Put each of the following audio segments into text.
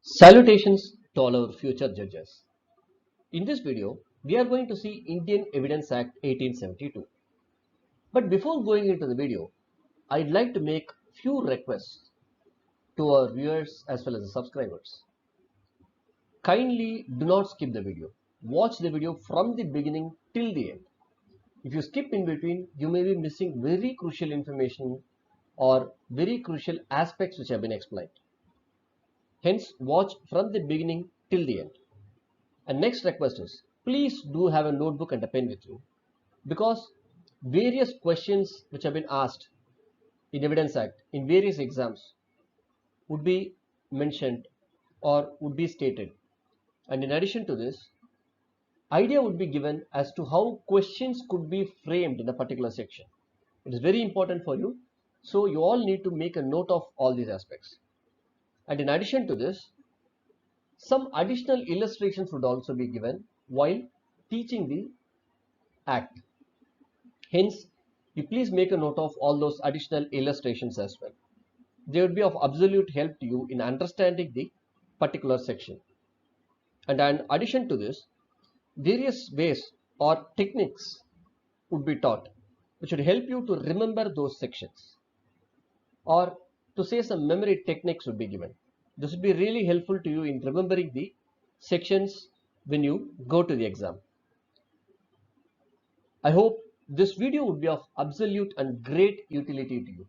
Salutations to all our future judges. In this video, we are going to see Indian Evidence Act 1872. But before going into the video, I'd like to make few requests to our viewers as well as the subscribers. Kindly do not skip the video. Watch the video from the beginning till the end. If you skip in between, you may be missing very crucial information or very crucial aspects which have been explained. Hence, watch from the beginning till the end. And next request is, please do have a notebook and a pen with you, because various questions which have been asked in Evidence Act in various exams would be mentioned or would be stated. And in addition to this, idea would be given as to how questions could be framed in a particular section. It is very important for you. So you all need to make a note of all these aspects. And in addition to this, some additional illustrations would also be given while teaching the act. Hence, you please make a note of all those additional illustrations as well. They would be of absolute help to you in understanding the particular section. And in addition to this, various ways or techniques would be taught which would help you to remember those sections, or to say some memory techniques would be given. This would be really helpful to you in remembering the sections when you go to the exam. I hope this video would be of absolute and great utility to you.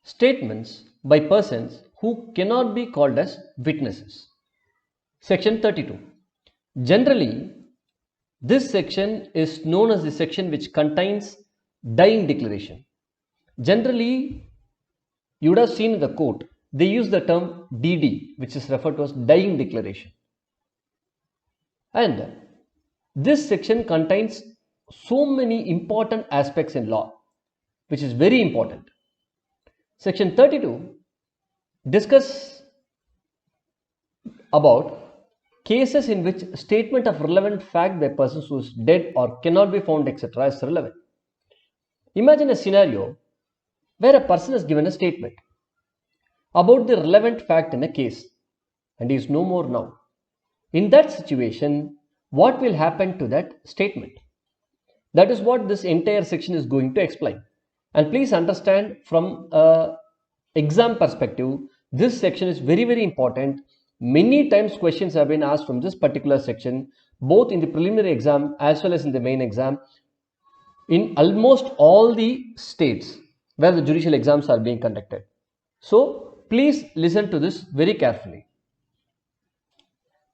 Statements by persons who cannot be called as witnesses. Section 32. Generally, this section is known as the section which contains dying declaration. Generally, you would have seen in the court, they use the term DD, which is referred to as dying declaration. And this section contains so many important aspects in law, which is very important. Section 32 discuss about cases in which statement of relevant fact by persons who is dead or cannot be found, etc. is relevant. Imagine a scenario where a person is given a statement about the relevant fact in a case and he is no more now. In that situation, what will happen to that statement? That is what this entire section is going to explain. And please understand, from an exam perspective, this section is very, very important. Many times questions have been asked from this particular section, both in the preliminary exam as well as in the main exam, in almost all the states where the judicial exams are being conducted. So please listen to this very carefully.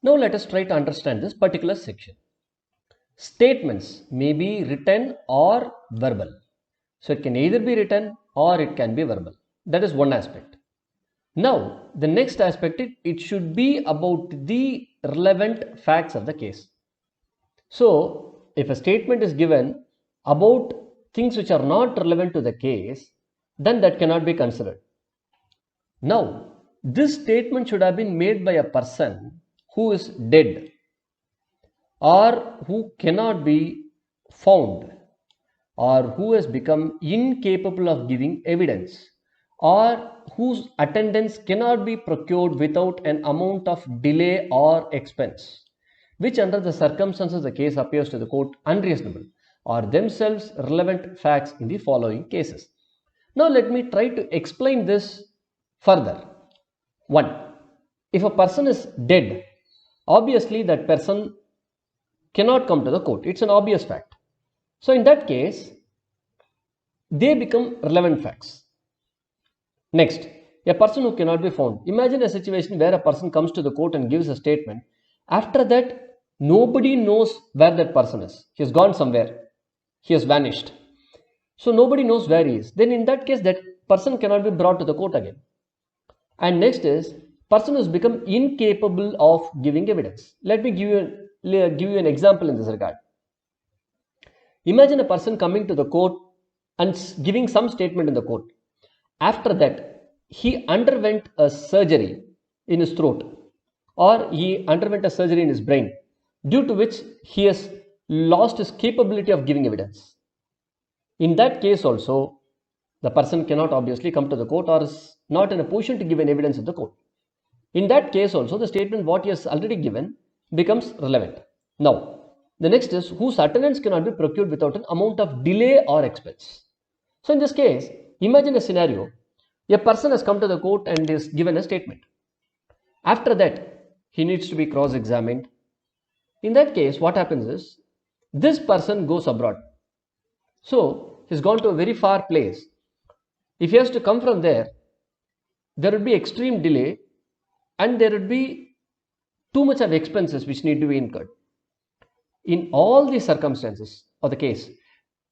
Now let us try to understand this particular section. Statements may be written or verbal. So it can either be written or it can be verbal. That is one aspect. Now the next aspect, it should be about the relevant facts of the case. So if a statement is given about things which are not relevant to the case, then that cannot be considered. Now, this statement should have been made by a person who is dead or who cannot be found or who has become incapable of giving evidence or whose attendance cannot be procured without an amount of delay or expense, which under the circumstances the case appears to the court unreasonable, are themselves relevant facts in the following cases. Now let me try to explain this further. 1. If a person is dead, obviously that person cannot come to the court. It's an obvious fact. So in that case, they become relevant facts. Next, a person who cannot be found. Imagine a situation where a person comes to the court and gives a statement. After that, nobody knows where that person is. He has gone somewhere. He has vanished. So nobody knows where he is. Then in that case, that person cannot be brought to the court again. And next is, person who has become incapable of giving evidence. Let me give you an example in this regard. Imagine a person coming to the court and giving some statement in the court. After that, he underwent a surgery in his throat, or he underwent a surgery in his brain, due to which he has lost his capability of giving evidence. In that case also, the person cannot obviously come to the court or is not in a position to give an evidence in the court. In that case also, the statement what he has already given becomes relevant. Now, the next is whose attendance cannot be procured without an amount of delay or expense. So in this case, imagine a scenario. A person has come to the court and is given a statement. After that, he needs to be cross-examined. In that case, what happens is, this person goes abroad. So, he's gone to a very far place. If he has to come from there, there would be extreme delay and there would be too much of expenses which need to be incurred. In all these circumstances of the case,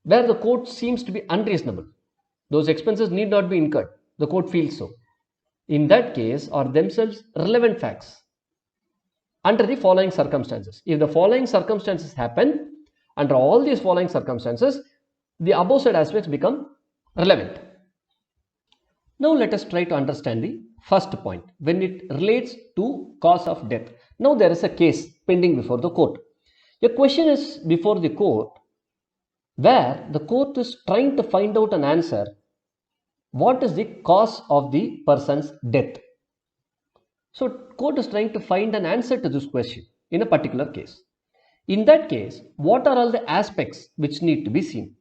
where the court seems to be unreasonable, those expenses need not be incurred. The court feels so. In that case, are themselves relevant facts under the following circumstances. If the following circumstances happen, under all these following circumstances, the above said aspects become relevant. Now let us try to understand the first point when it relates to cause of death. Now there is a case pending before the court. A question is before the court where the court is trying to find out an answer. What is the cause of the person's death? So court is trying to find an answer to this question in a particular case. In that case, what are all the aspects which need to be seen?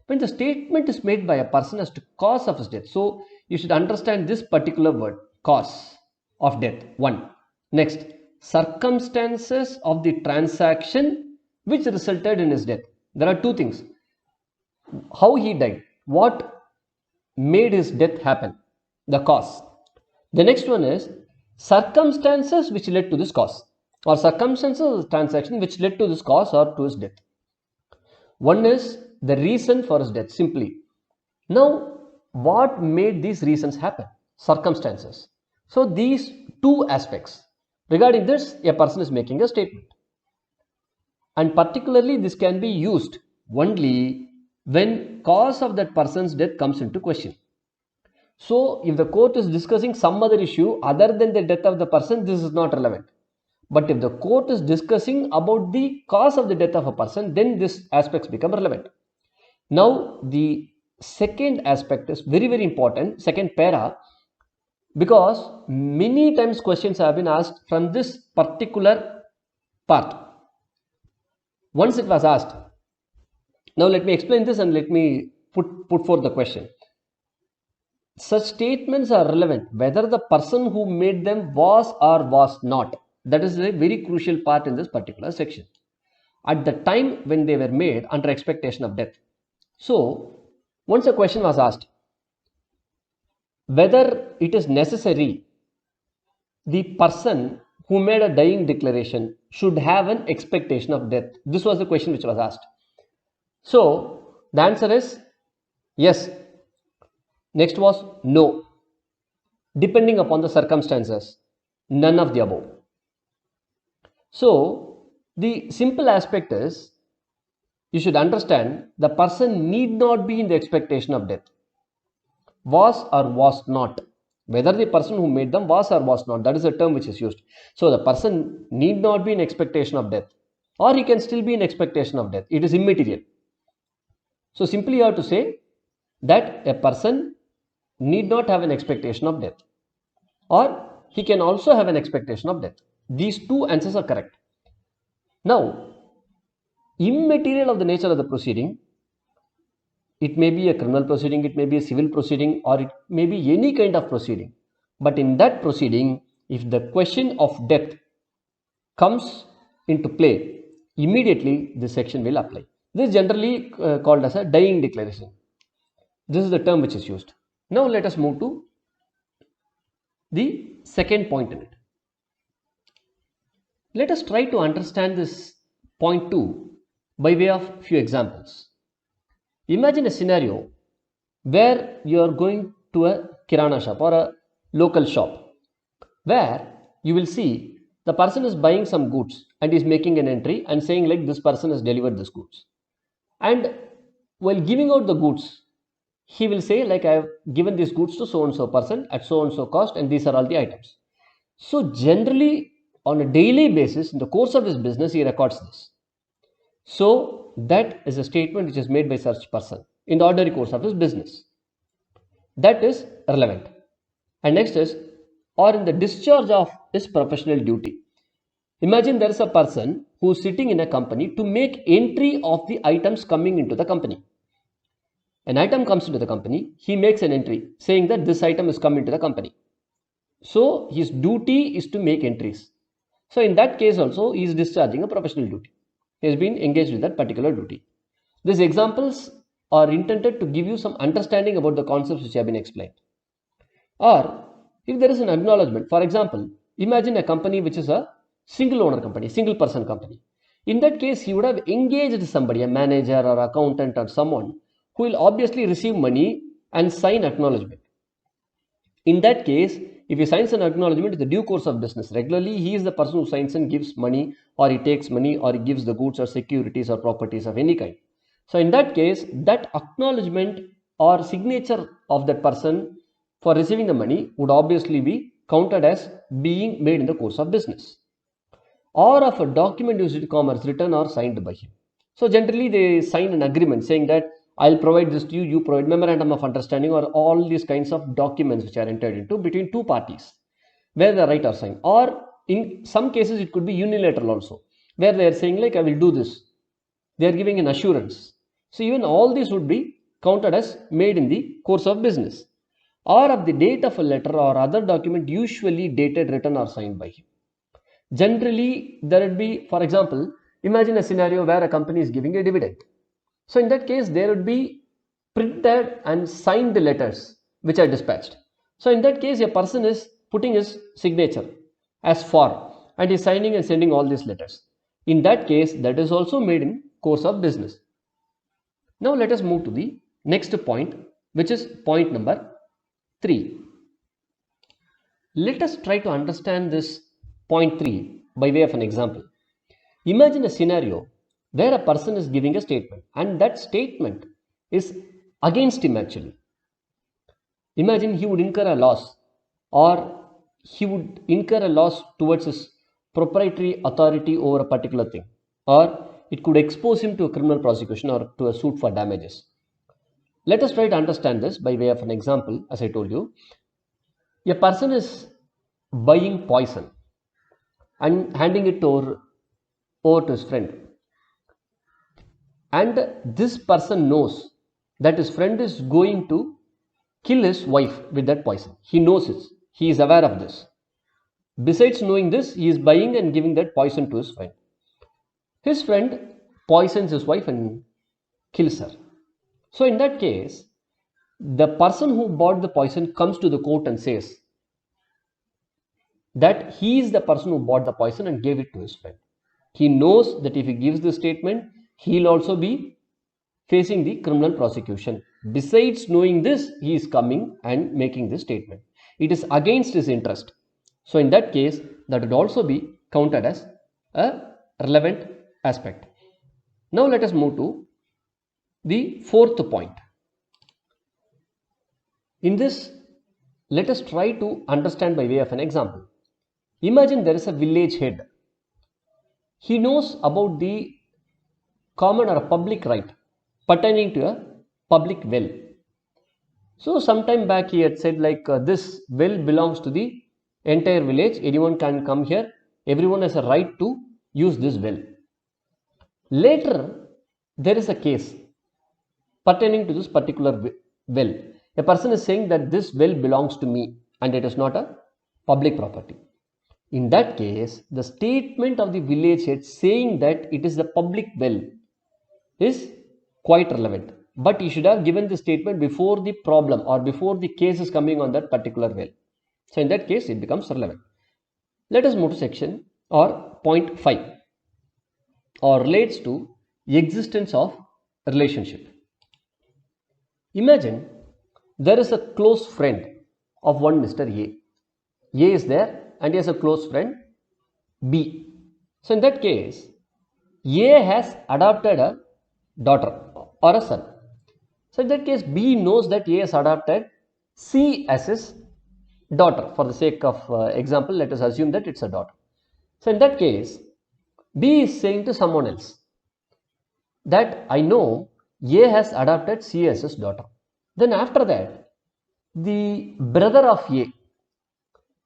When the statement is made by a person as to cause of his death, so you should understand this particular word, cause of death, 1. Next, circumstances of the transaction which resulted in his death. There are two things. How he died, what made his death happen, the cause. The next one is circumstances which led to this cause, or circumstances of the transaction which led to this cause or to his death. One is the reason for his death, simply. Now, what made these reasons happen? Circumstances. So, these two aspects. Regarding this, a person is making a statement. And particularly, this can be used only when cause of that person's death comes into question. So, if the court is discussing some other issue other than the death of the person, this is not relevant. But if the court is discussing about the cause of the death of a person, then these aspects become relevant. Now, the second aspect is very, very important, second para, because many times questions have been asked from this particular part. Once it was asked, now let me explain this and let me put forth the question. Such statements are relevant whether the person who made them was or was not. That is a very crucial part in this particular section. At the time when they were made under expectation of death. So, once a question was asked, whether it is necessary the person who made a dying declaration should have an expectation of death. This was the question which was asked. So, the answer is yes. Next was no. Depending upon the circumstances, none of the above. So, the simple aspect is, you should understand the person need not be in the expectation of death. Was or was not. Whether the person who made them was or was not, that is the term which is used. So, the person need not be in expectation of death, or he can still be in expectation of death. It is immaterial. So, simply you have to say that a person need not have an expectation of death, or he can also have an expectation of death. These two answers are correct. Now, immaterial of the nature of the proceeding, it may be a criminal proceeding, it may be a civil proceeding, or it may be any kind of proceeding. But in that proceeding, if the question of death comes into play, immediately this section will apply. This is generally called as a dying declaration. This is the term which is used. Now let us move to the second point in it. Let us try to understand this point 2 by way of few examples. Imagine a scenario where you are going to a kirana shop or a local shop, where you will see the person is buying some goods and is making an entry and saying like this person has delivered this goods. And while giving out the goods, he will say like I have given these goods to so and so person at so and so cost, and these are all the items. So generally on a daily basis in the course of his business he records this. So that is a statement which is made by such person in the ordinary course of his business. That is relevant. And next is, or in the discharge of his professional duty. Imagine there is a person who is sitting in a company to make entry of the items coming into the company. An item comes into the company, he makes an entry saying that this item is coming to the company. So his duty is to make entries. So in that case also he is discharging a professional duty. He has been engaged with that particular duty. These examples are intended to give you some understanding about the concepts which have been explained. Or if there is an acknowledgement, for example, imagine a company which is a single owner company, single person company. In that case, he would have engaged somebody, a manager or accountant or someone who will obviously receive money and sign acknowledgement. In that case, if he signs an acknowledgement in the due course of business, regularly he is the person who signs and gives money, or he takes money, or he gives the goods or securities or properties of any kind. So in that case, that acknowledgement or signature of that person for receiving the money would obviously be counted as being made in the course of business, or of a document used in commerce written or signed by him. So generally they sign an agreement saying that I'll provide this to you, you provide memorandum of understanding, or all these kinds of documents which are entered into between two parties where the right or sign. Or in some cases it could be unilateral also, where they are saying like I will do this. They are giving an assurance. So even all these would be counted as made in the course of business, or of the date of a letter or other document usually dated, written or signed by him. Generally, there would be, for example, imagine a scenario where a company is giving a dividend. So in that case, there would be printed and signed letters which are dispatched. So in that case, a person is putting his signature as for, and is signing and sending all these letters. In that case, that is also made in course of business. Now let us move to the next point, which is point number 3. Let us try to understand this point 3 by way of an example. Imagine a scenario where a person is giving a statement and that statement is against him actually. Imagine he would incur a loss, or he would incur a loss towards his proprietary authority over a particular thing, or it could expose him to a criminal prosecution or to a suit for damages. Let us try to understand this by way of an example. As I told you, a person is buying poison and handing it over to his friend, and this person knows that his friend is going to kill his wife with that poison. He knows it. He is aware of this. Besides knowing this, he is buying and giving that poison to his friend. His friend poisons his wife and kills her. So in that case, the person who bought the poison comes to the court and says that he is the person who bought the poison and gave it to his friend. He knows that if he gives this statement, he will also be facing the criminal prosecution. Besides knowing this, he is coming and making this statement. It is against his interest. So in that case, that would also be counted as a relevant aspect. Now let us move to the fourth point. In this, let us try to understand by way of an example. Imagine there is a village head. He knows about the common or public right pertaining to a public well. So sometime back he had said like this well belongs to the entire village, anyone can come here, everyone has a right to use this well. Later there is a case pertaining to this particular well. A person is saying that this well belongs to me and it is not a public property. In that case, the statement of the village head saying that it is the public well is quite relevant, but he should have given the statement before the problem or before the case is coming on that particular well. So in that case, it becomes relevant. Let us move to section or point 5, or relates to existence of relationship. Imagine there is a close friend of one Mr. A. A is there and he has a close friend B. So in that case, A has adopted a daughter or a son. So in that case, B knows that A has adopted C as his daughter. For the sake of example, let us assume that it's a daughter. So in that case, B is saying to someone else that I know A has adopted C as his daughter. Then after that, the brother of A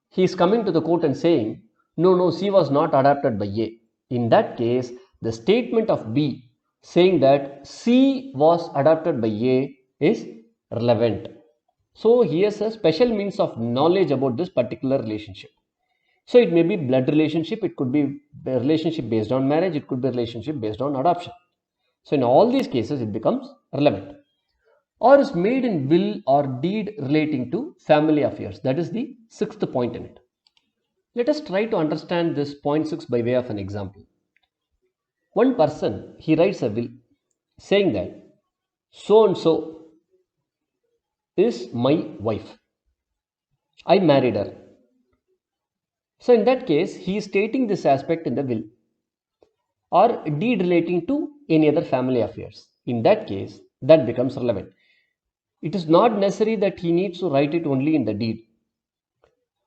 he is coming to the court and saying, no, C was not adopted by A. In that case, the statement of B saying that C was adopted by A is relevant. So here's a special means of knowledge about this particular relationship. So it may be blood relationship, it could be a relationship based on marriage, it could be a relationship based on adoption. So in all these cases, it becomes relevant. Or is made in will or deed relating to family affairs. That is the sixth point in it. Let us try to understand this point 6 by way of an example. One person, he writes a will saying that so and so is my wife. I married her. So in that case, he is stating this aspect in the will or deed relating to any other family affairs. In that case, that becomes relevant. It is not necessary that he needs to write it only in the deed.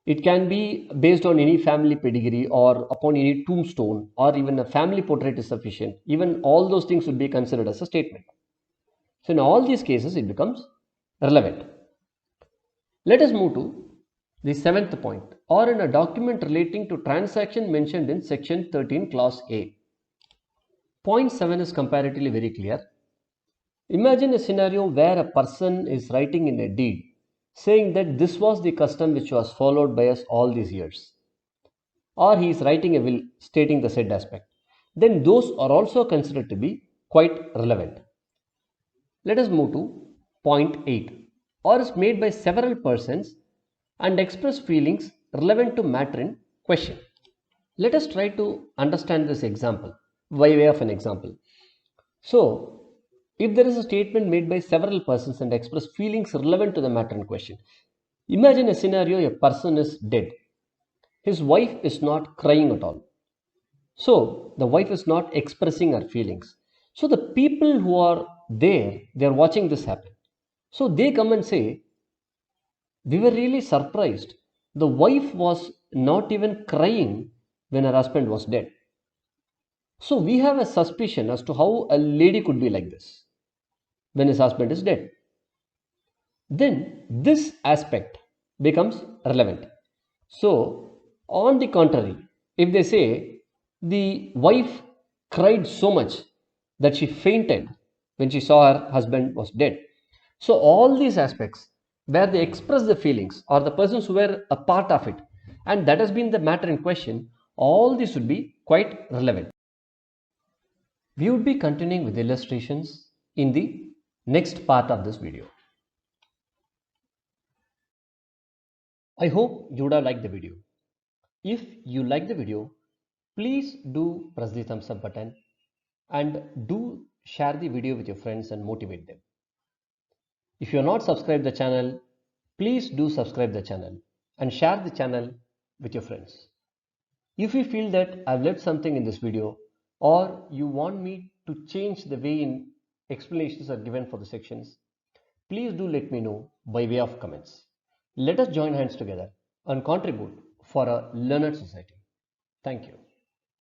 It can be based on any family pedigree or upon any tombstone, or even a family portrait is sufficient. Even all those things would be considered as a statement. So in all these cases, it becomes relevant. Let us move to the seventh point, or in a document relating to transaction mentioned in section 13 clause A. Point 7 is comparatively very clear. Imagine a scenario where a person is writing in a deed saying that this was the custom which was followed by us all these years, or he is writing a will stating the said aspect, then those are also considered to be quite relevant. Let us move to point 8, or is made by several persons and express feelings relevant to matter in question. Let us try to understand this example by way of an example. So, if there is a statement made by several persons and express feelings relevant to the matter in question, imagine a scenario: a person is dead. His wife is not crying at all. So, the wife is not expressing her feelings. So, the people who are there, they are watching this happen. So, they come and say, we were really surprised. The wife was not even crying when her husband was dead. So, we have a suspicion as to how a lady could be like this when his husband is dead. Then this aspect becomes relevant. So, on the contrary, if they say the wife cried so much that she fainted when she saw her husband was dead. So, all these aspects where they express the feelings or the persons who were a part of it, and that has been the matter in question, all these would be quite relevant. We would be continuing with illustrations in the next part of this video. I hope you would have liked the video. If you like the video, please do press the thumbs up button and do share the video with your friends and motivate them. If you are not subscribed the channel, please do subscribe the channel and share the channel with your friends. If you feel that I've left something in this video or you want me to change the way in explanations are given for the sections, please do let me know by way of comments. Let us join hands together and contribute for a learned society. Thank you.